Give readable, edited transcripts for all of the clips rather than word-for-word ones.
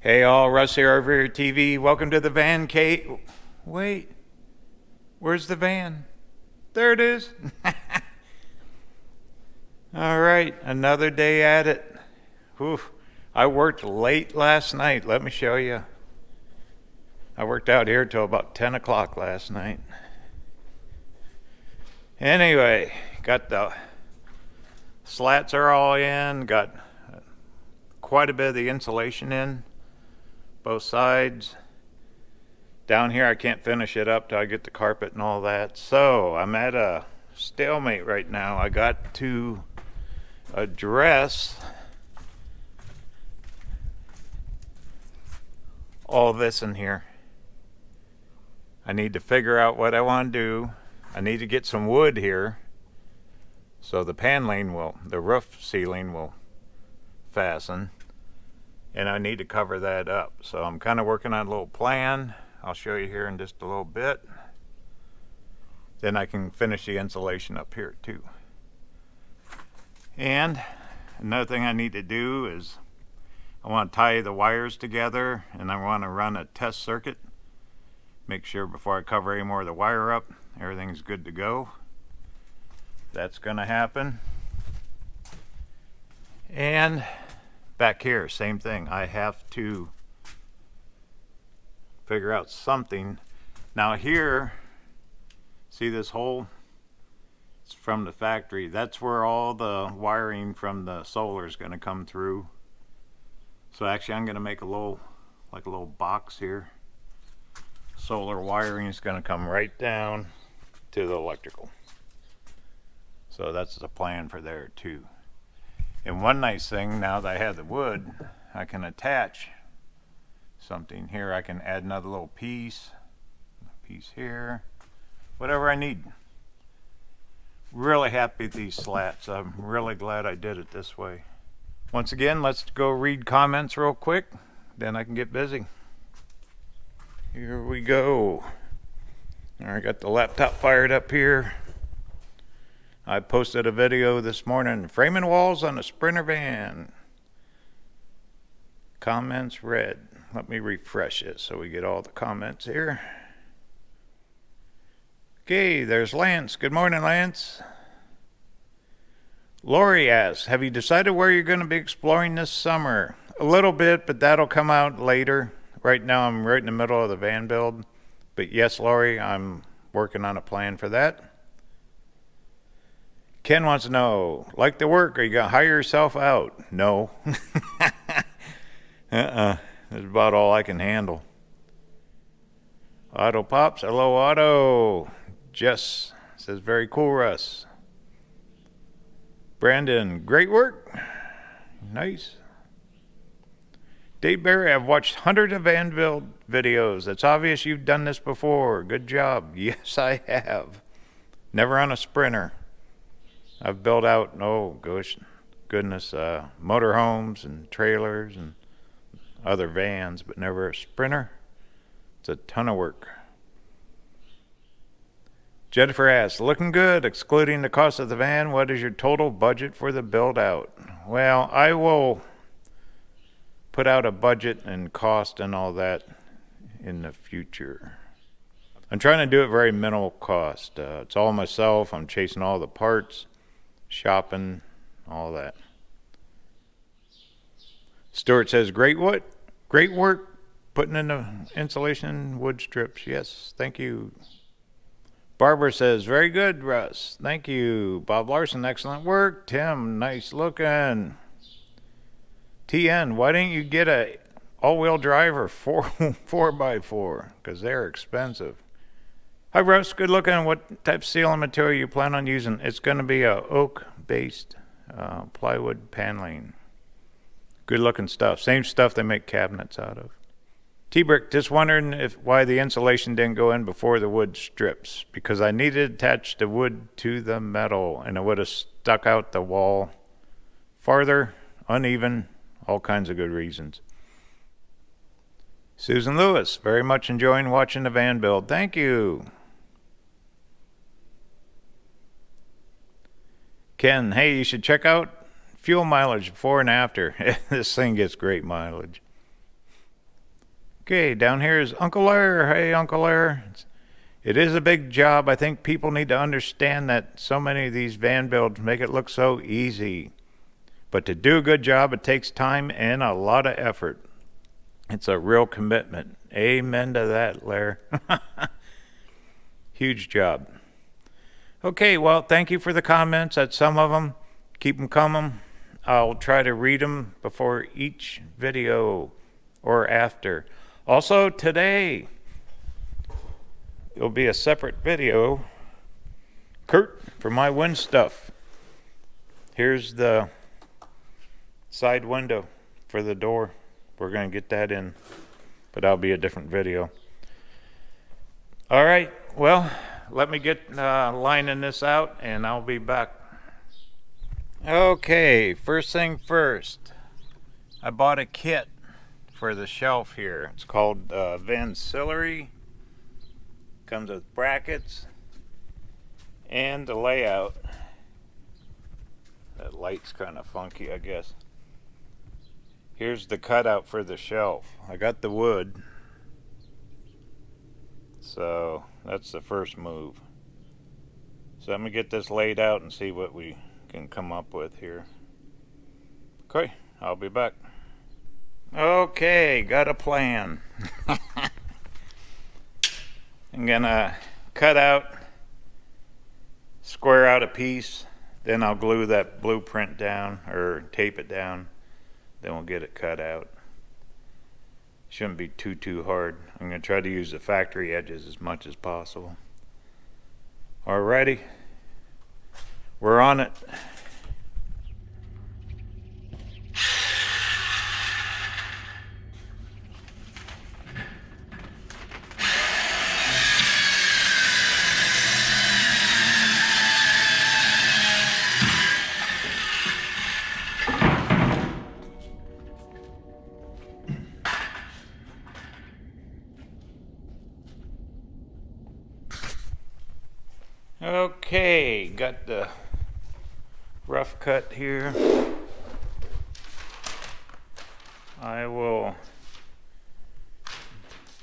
Hey all, Russ here, RVerTV. Welcome to the van cave. Wait, where's the van? There it is. All right, another day at it. Whew. I worked late last night. Let me show you. I worked out here till about 10 o'clock last night. Anyway, got the slats are all in, got quite a bit of the insulation in, both sides. Down here I can't finish it up till I get the carpet and all that. So I'm at a stalemate right now. I got to address all this in here. I need to figure out what I want to do. I need to get some wood here so the the roof ceiling will fasten, and I need to cover that up. So I'm kind of working on a little plan. I'll show you here in just a little bit. Then I can finish the insulation up here too. And another thing I need to do is I want to tie the wires together, and I want to run a test circuit. Make sure before I cover any more of the wire up, everything's good to go. That's going to happen. And back here, same thing. I have to figure out something. Now here, see this hole? It's from the factory. That's where all the wiring from the solar is going to come through. So actually I'm going to make a little box here. Solar wiring is going to come right down to the electrical. So that's the plan for there too. And one nice thing, now that I have the wood, I can attach something here. I can add another little piece, a piece here, whatever I need. Really happy with these slats. I'm really glad I did it this way. Once again, let's go read comments real quick, then I can get busy. Here we go. All right, got the laptop fired up here. I posted a video this morning, framing walls on a Sprinter van. Comments read. Let me refresh it so we get all the comments here. Okay, there's Lance. Good morning, Lance. Lori asks, have you decided where you're going to be exploring this summer? A little bit, but that'll come out later. Right now I'm right in the middle of the van build. But yes, Lori, I'm working on a plan for that. Ken wants to know, like the work, are you going to hire yourself out? No. That's about all I can handle. Otto Pops, hello Otto. Jess says, very cool, Russ. Brandon, great work. Nice. Dave Barry, I've watched hundreds of van build videos. It's obvious you've done this before. Good job. Yes, I have. Never on a Sprinter. I've built out, oh goodness, motorhomes and trailers and other vans, but never a Sprinter. It's a ton of work. Jennifer asks, looking good, excluding the cost of the van. What is your total budget for the build out? Well, I will put out a budget and cost and all that in the future. I'm trying to do it very minimal cost. It's all myself. I'm chasing all the parts, shopping, all that. Stuart says, great work putting in the insulation wood strips. Yes, thank you. Barbara says, very good, Russ. Thank you. Bob Larson, excellent work. Tim, nice looking. TN, why didn't you get a all-wheel drive or 4x4? Because they're expensive. Hi, Russ. Good looking. What type of sealing material you plan on using? It's going to be a oak-based plywood paneling. Good looking stuff. Same stuff they make cabinets out of. T-Brick, just wondering why the insulation didn't go in before the wood strips. Because I needed to attach the wood to the metal, and it would have stuck out the wall farther, uneven, all kinds of good reasons. Susan Lewis, very much enjoying watching the van build. Thank you. Ken, hey, you should check out fuel mileage before and after. This thing gets great mileage. Okay, down here is Uncle Air. Hey, Uncle Air. It is a big job. I think people need to understand that so many of these van builds make it look so easy. But to do a good job, it takes time and a lot of effort. It's a real commitment. Amen to that, Lair. Huge job. Okay, well, thank you for the comments. That's some of them. Keep them coming. I'll try to read them before each video or after. Also, today, it'll be a separate video. Kurt, for my wind stuff. Here's the side window for the door. We're going to get that in, but that'll be a different video. All right, well, let me get lining this out, and I'll be back. Okay, first thing first. I bought a kit for the shelf here. It's called Vancillary. Comes with brackets and the layout. That light's kind of funky, I guess. Here's the cutout for the shelf. I got the wood. So that's the first move. So let me get this laid out and see what we can come up with here. Okay, I'll be back. Okay, got a plan. I'm gonna cut out, square out a piece, then I'll glue that blueprint down or tape it down, then we'll get it cut out. Shouldn't be too hard. I'm gonna try to use the factory edges as much as possible. Alrighty, we're on it. Okay, got the rough cut here. I will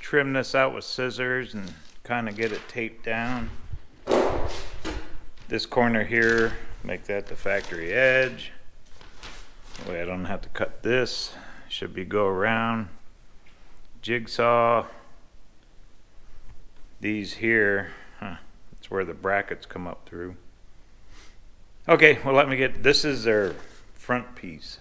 trim this out with scissors and kind of get it taped down. This corner here, make that the factory edge. That way I don't have to cut this. Should be go around. Jigsaw. These here, that's where the brackets come up through. Okay, well let me get, this is their front piece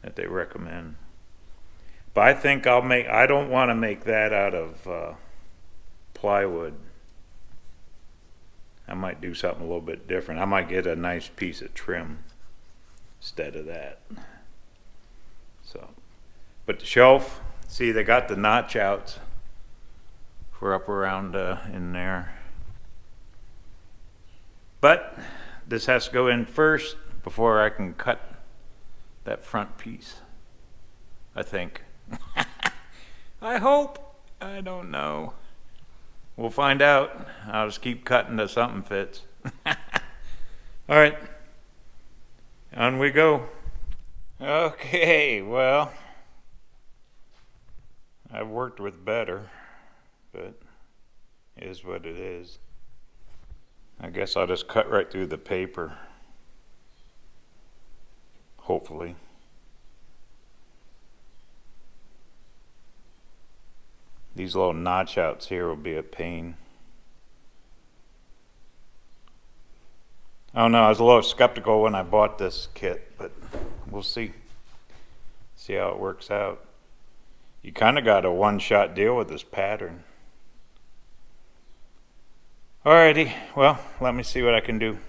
that they recommend. But I think I don't want to make that out of plywood. I might do something a little bit different. I might get a nice piece of trim instead of that. So, but the shelf, see they got the notch outs for up around in there. But this has to go in first before I can cut that front piece, I think. I hope. I don't know. We'll find out. I'll just keep cutting till something fits. All right. On we go. Okay, well, I've worked with better, but it is what it is. I guess I'll just cut right through the paper. Hopefully. These little notch outs here will be a pain. I don't know, I was a little skeptical when I bought this kit, but we'll see. See how it works out. You kind of got a one-shot deal with this pattern. Alrighty, well, let me see what I can do.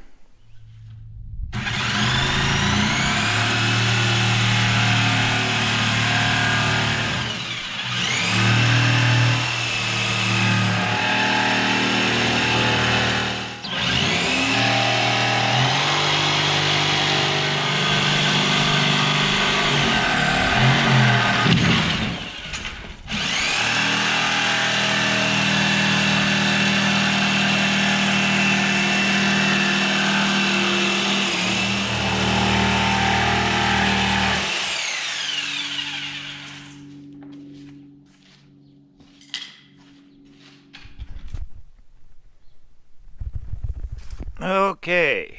Okay.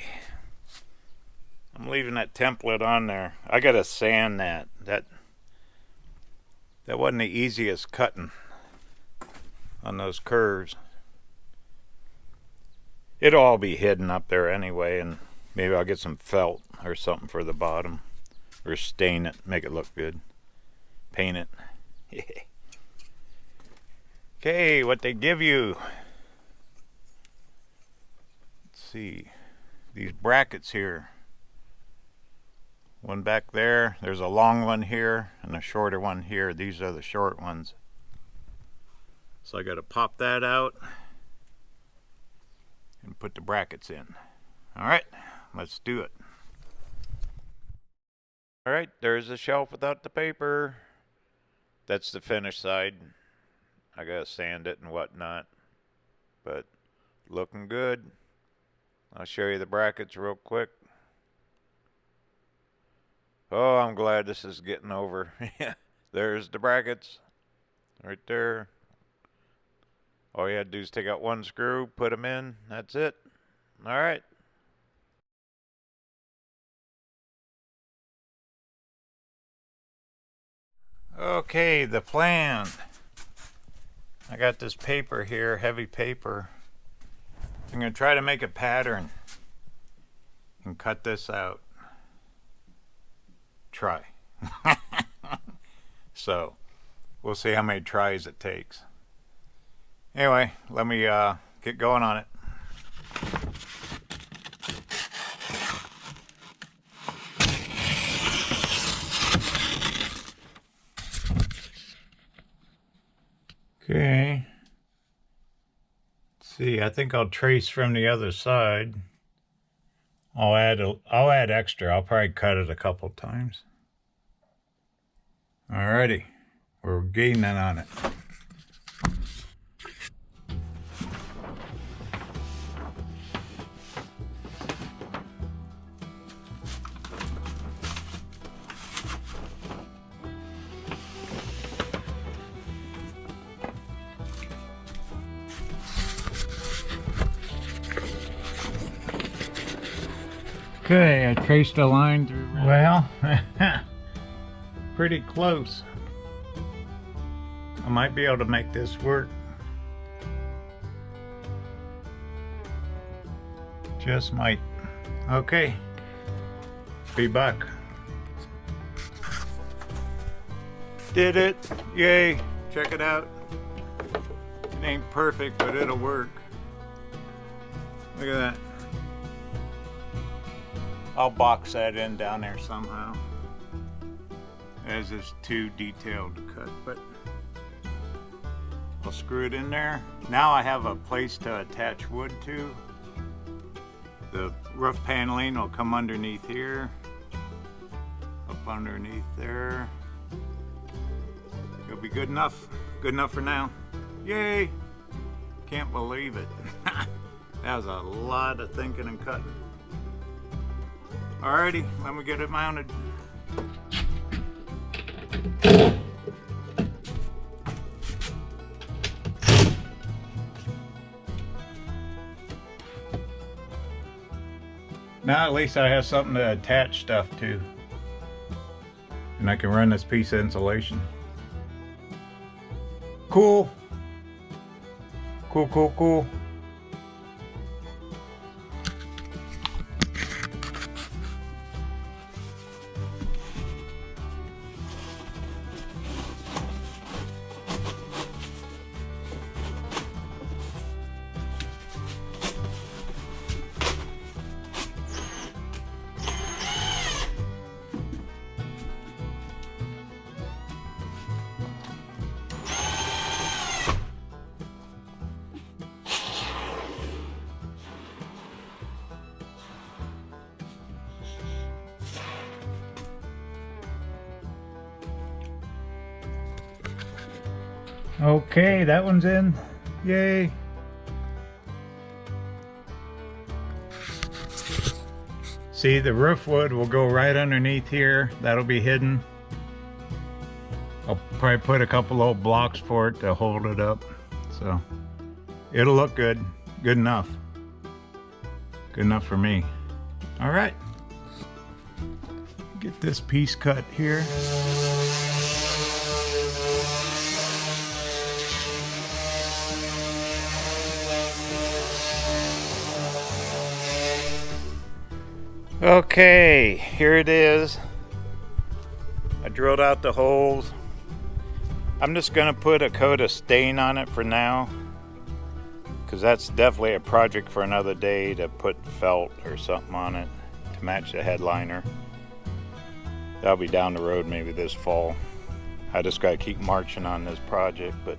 I'm leaving that template on there. I gotta sand that. That wasn't the easiest cutting on those curves. It'll all be hidden up there anyway, and maybe I'll get some felt or something for the bottom, or stain it, make it look good. Paint it. Okay, what they give you. Let's see. These brackets here. One back there. There's a long one here and a shorter one here. These are the short ones. So I got to pop that out and put the brackets in. Alright, let's do it. Alright, there's the shelf without the paper. That's the finished side. I gotta sand it and whatnot, but looking good. I'll show you the brackets real quick. Oh, I'm glad this is getting over. There's the brackets right there. All you had to do is take out one screw, put them in. That's it. All right. Okay, the plan. I got this paper here, heavy paper. I'm going to try to make a pattern and cut this out. Try. So, we'll see how many tries it takes. Anyway, let me get going on it. Okay. Let's see, I think I'll trace from the other side. I'll add extra. I'll probably cut it a couple times. Alrighty, we're gaining on it. Okay, I traced a line through. Well, pretty close. I might be able to make this work. Just might. Okay, be back. Did it! Yay! Check it out. It ain't perfect, but it'll work. Look at that. I'll box that in down there somehow, as it's too detailed to cut, but I'll screw it in there. Now I have a place to attach wood to. The roof paneling will come underneath here, up underneath there. It'll be good enough for now. Yay! Can't believe it. That was a lot of thinking and cutting. Alrighty, let me get it mounted. Now at least I have something to attach stuff to. And I can run this piece of insulation. Cool. Cool, cool, cool. Okay, that one's in. Yay! See, the roof wood will go right underneath here. That'll be hidden. I'll probably put a couple old blocks for it to hold it up. So it'll look good. Good enough. Good enough for me. All right. Get this piece cut here. Okay, here it is. I drilled out the holes. I'm just gonna put a coat of stain on it for now, because that's definitely a project for another day, to put felt or something on it to match the headliner. That'll be down the road maybe this fall. I just gotta keep marching on this project, but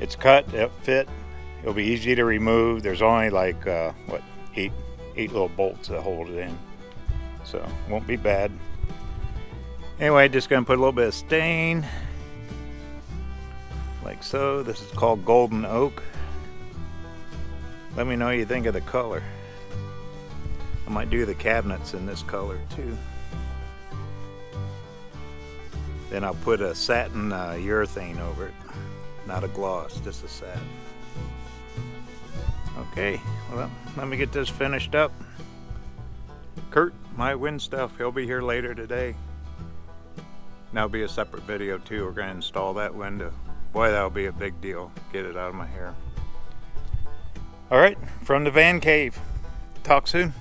it's cut, it fit. It'll be easy to remove. There's only like eight little bolts that hold it in, so won't be bad. Anyway, just gonna put a little bit of stain like so. This is called golden oak. Let me know what you think of the color. I might do the cabinets in this color too. Then I'll put a satin urethane over it, not a gloss, just a satin. Okay, well, let me get this finished up. Kurt might win stuff. He'll be here later today. That'll be a separate video too. We're going to install that window. Boy, that'll be a big deal. Get it out of my hair. All right, from the Van Cave. Talk soon.